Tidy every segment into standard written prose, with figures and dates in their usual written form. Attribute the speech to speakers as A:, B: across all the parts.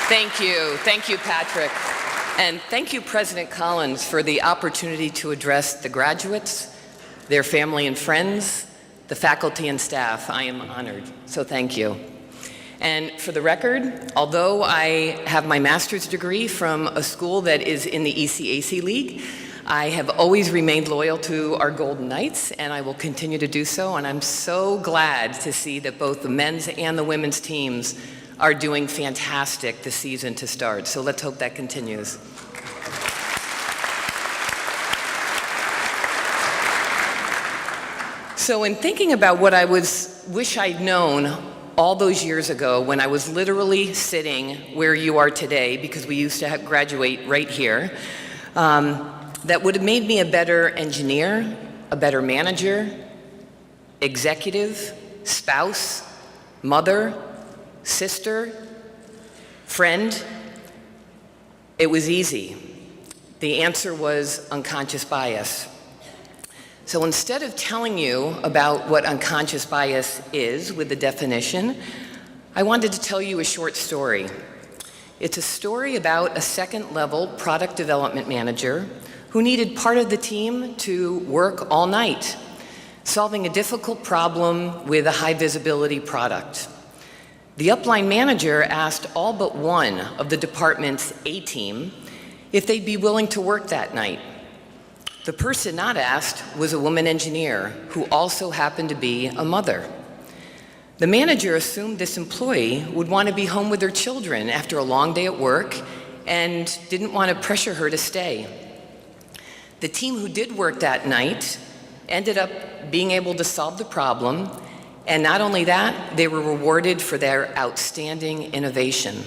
A: Thank you, Patrick. And thank you, President Collins, for the opportunity to address the graduates, their family and friends, the faculty and staff. I am honored, so thank you. And for the record, although I have my master's degree from a school that is in the ECAC League, I have always remained loyal to our Golden Knights, and I will continue to do so. And I'm so glad to see that both the men's and the women's teams are doing fantastic this season to start. So let's hope that continues. So in thinking about what I wish I'd known all those years ago when I was literally sitting where you are today, because we used to graduate right here, that would have made me a better engineer, a better manager, executive, spouse, mother, sister, friend. It was easy. The answer was unconscious bias. So instead of telling you about what unconscious bias is with the definition, I wanted to tell you a short story. It's a story about a second-level product development manager who needed part of the team to work all night, solving a difficult problem with a high-visibility product. The upline manager asked all but one of the department's A-team if they'd be willing to work that night. The person not asked was a woman engineer who also happened to be a mother. The manager assumed this employee would want to be home with her children after a long day at work and didn't want to pressure her to stay. The team who did work that night ended up being able to solve the problem, and not only that, they were rewarded for their outstanding innovation.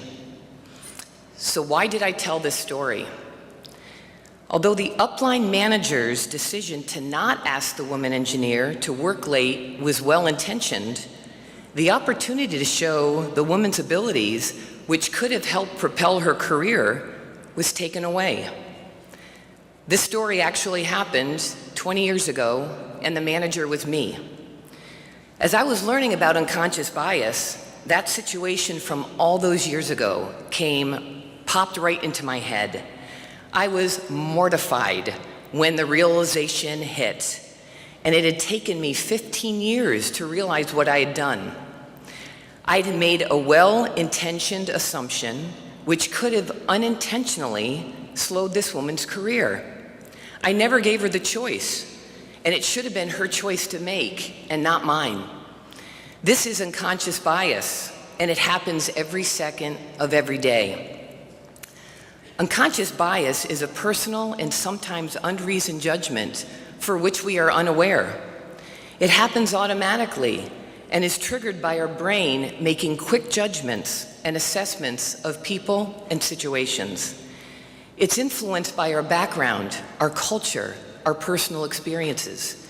A: So why did I tell this story? Although the upline manager's decision to not ask the woman engineer to work late was well-intentioned, the opportunity to show the woman's abilities, which could have helped propel her career, was taken away. This story actually happened 20 years ago, and the manager was me. As I was learning about unconscious bias, that situation from all those years ago popped right into my head. I was mortified when the realization hit, and it had taken me 15 years to realize what I had done. I had made a well-intentioned assumption which could have unintentionally slowed this woman's career. I never gave her the choice, and it should have been her choice to make and not mine. This is unconscious bias, and it happens every second of every day. Unconscious bias is a personal and sometimes unreasoned judgment for which we are unaware. It happens automatically and is triggered by our brain making quick judgments and assessments of people and situations. It's influenced by our background, our culture, our personal experiences.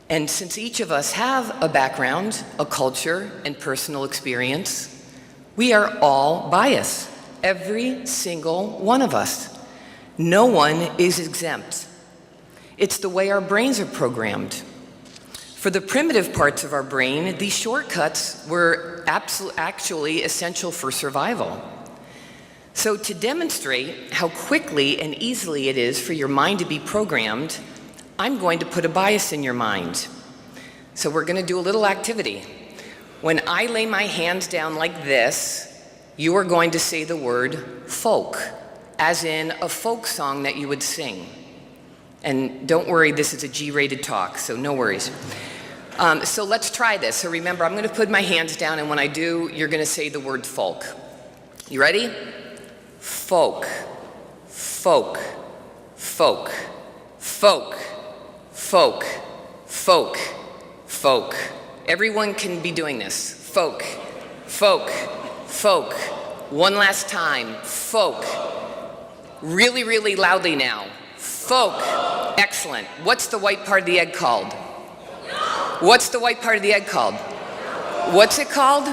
A: And since each of us have a background, a culture, and personal experience, we are all biased. Every single one of us. No one is exempt. It's the way our brains are programmed. For the primitive parts of our brain, these shortcuts were actually essential for survival. So to demonstrate how quickly and easily it is for your mind to be programmed, I'm going to put a bias in your mind. So we're going to do a little activity. When I lay my hands down like this, you are going to say the word folk, as in a folk song that you would sing. And don't worry, this is a G-rated talk, so no worries. So let's try this. So remember, I'm going to put my hands down, and when I do, you're going to say the word folk. You ready? Folk, folk, folk, folk, folk, folk, folk. Everyone can be doing this. Folk, folk, folk. One last time. Folk. Really, really loudly now. Folk. Excellent. What's the white part of the egg called? What's the white part of the egg called? What's it called?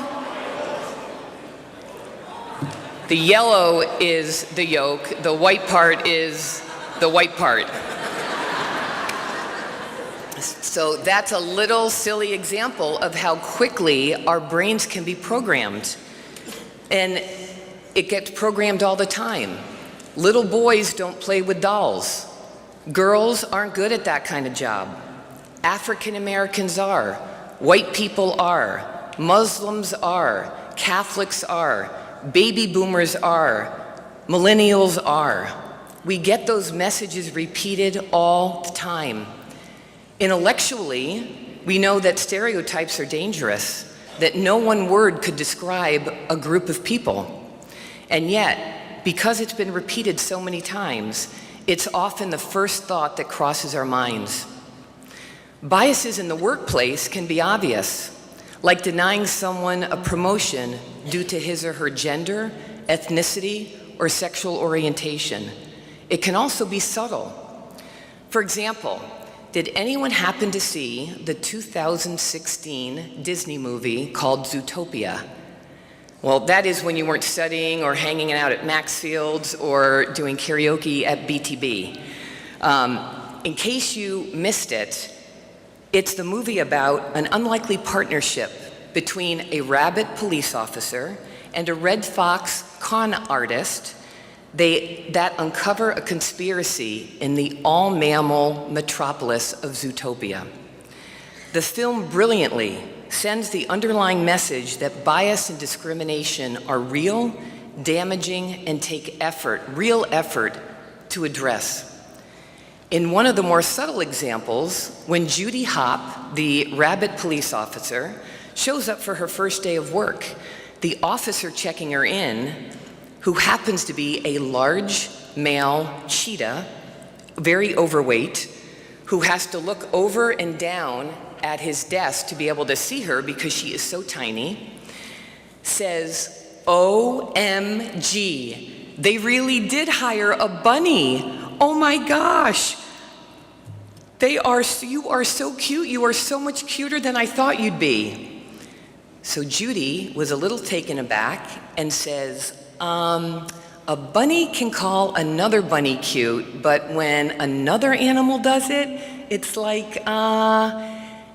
A: The yellow is the yolk. The white part is the white part. So that's a little silly example of how quickly our brains can be programmed. And It gets programmed all the time. Little boys don't play with dolls. Girls aren't good at that kind of job. African Americans are. White people are. Muslims are. Catholics are. Baby boomers are. Millennials are. We get those messages repeated all the time. Intellectually, we know that stereotypes are dangerous, that no one word could describe a group of people. And yet, because it's been repeated so many times, it's often the first thought that crosses our minds. Biases in the workplace can be obvious, like denying someone a promotion due to his or her gender, ethnicity, or sexual orientation. It can also be subtle. For example, did anyone happen to see the 2016 Disney movie called Zootopia? Well, that is when you weren't studying or hanging out at Maxfield's or doing karaoke at BTB. In case you missed it, it's the movie about an unlikely partnership between a rabbit police officer and a red fox con artist that uncover a conspiracy in the all-mammal metropolis of Zootopia. The film brilliantly sends the underlying message that bias and discrimination are real, damaging, and take effort, real effort, to address. In one of the more subtle examples, when Judy Hop, the rabbit police officer, shows up for her first day of work, the officer checking her in, who happens to be a large male cheetah, very overweight, who has to look over and down at his desk to be able to see her because she is so tiny, says, "OMG, they really did hire a bunny. Oh my gosh. You are so cute. You are so much cuter than I thought you'd be." So Judy was a little taken aback and says, a bunny can call another bunny cute, but when another animal does it, it's like,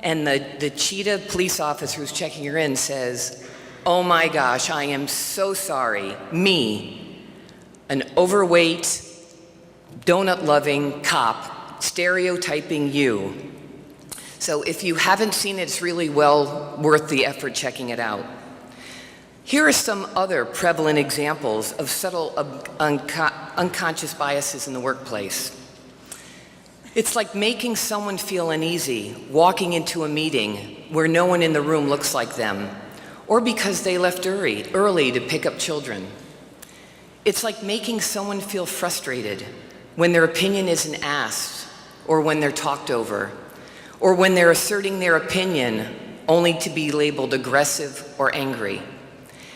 A: And the cheetah police officer who's checking her in says, "Oh my gosh, I am so sorry. Me, an overweight, donut-loving cop, stereotyping you." So if you haven't seen it, it's really well worth the effort checking it out. Here are some other prevalent examples of subtle unconscious biases in the workplace. It's like making someone feel uneasy walking into a meeting where no one in the room looks like them, or because they left early to pick up children. It's like making someone feel frustrated when their opinion isn't asked, or when they're talked over, or when they're asserting their opinion only to be labeled aggressive or angry.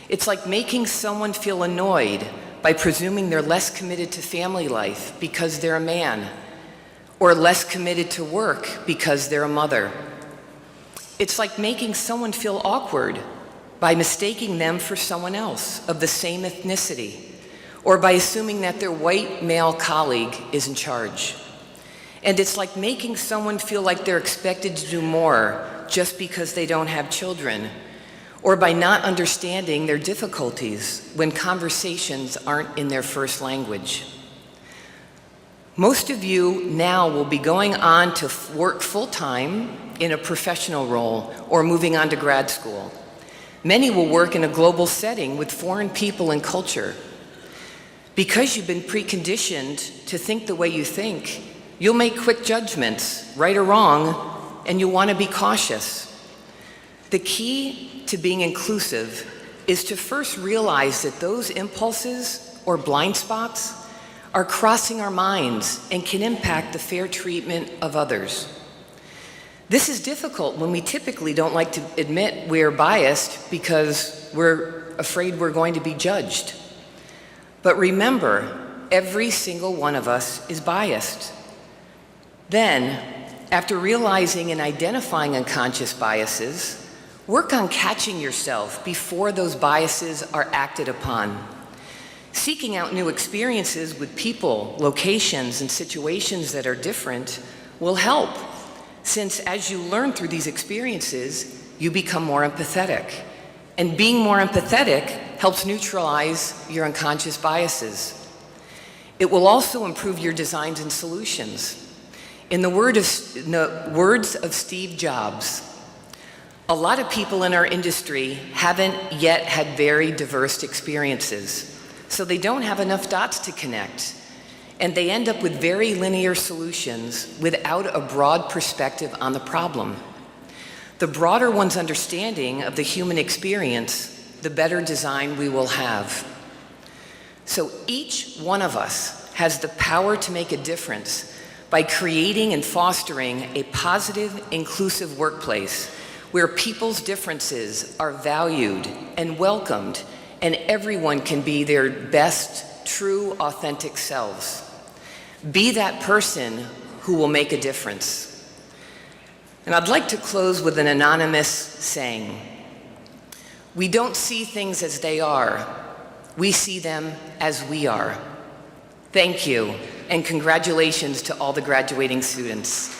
A: It's like making someone feel annoyed by presuming they're less committed to family life because they're a man, or less committed to work because they're a mother. It's like making someone feel awkward by mistaking them for someone else of the same ethnicity, or by assuming that their white male colleague is in charge. And it's like making someone feel like they're expected to do more just because they don't have children, or by not understanding their difficulties when conversations aren't in their first language. Most of you now will be going on to work full-time in a professional role or moving on to grad school. Many will work in a global setting with foreign people and culture. Because you've been preconditioned to think the way you think, you'll make quick judgments, right or wrong, and you'll want to be cautious. The key to being inclusive is to first realize that those impulses or blind spots are crossing our minds and can impact the fair treatment of others. This is difficult when we typically don't like to admit we're biased because we're afraid we're going to be judged. But remember, every single one of us is biased. Then, after realizing and identifying unconscious biases, work on catching yourself before those biases are acted upon. Seeking out new experiences with people, locations, and situations that are different will help, since as you learn through these experiences, you become more empathetic. And being more empathetic helps neutralize your unconscious biases. It will also improve your designs and solutions. In the words of Steve Jobs, a lot of people in our industry haven't yet had very diverse experiences, so they don't have enough dots to connect, and they end up with very linear solutions without a broad perspective on the problem. The broader one's understanding of the human experience, the better design we will have. So each one of us has the power to make a difference by creating and fostering a positive, inclusive workplace where people's differences are valued and welcomed, and everyone can be their best, true, authentic selves. Be that person who will make a difference. And I'd like to close with an anonymous saying. We don't see things as they are. We see them as we are. Thank you, and congratulations to all the graduating students.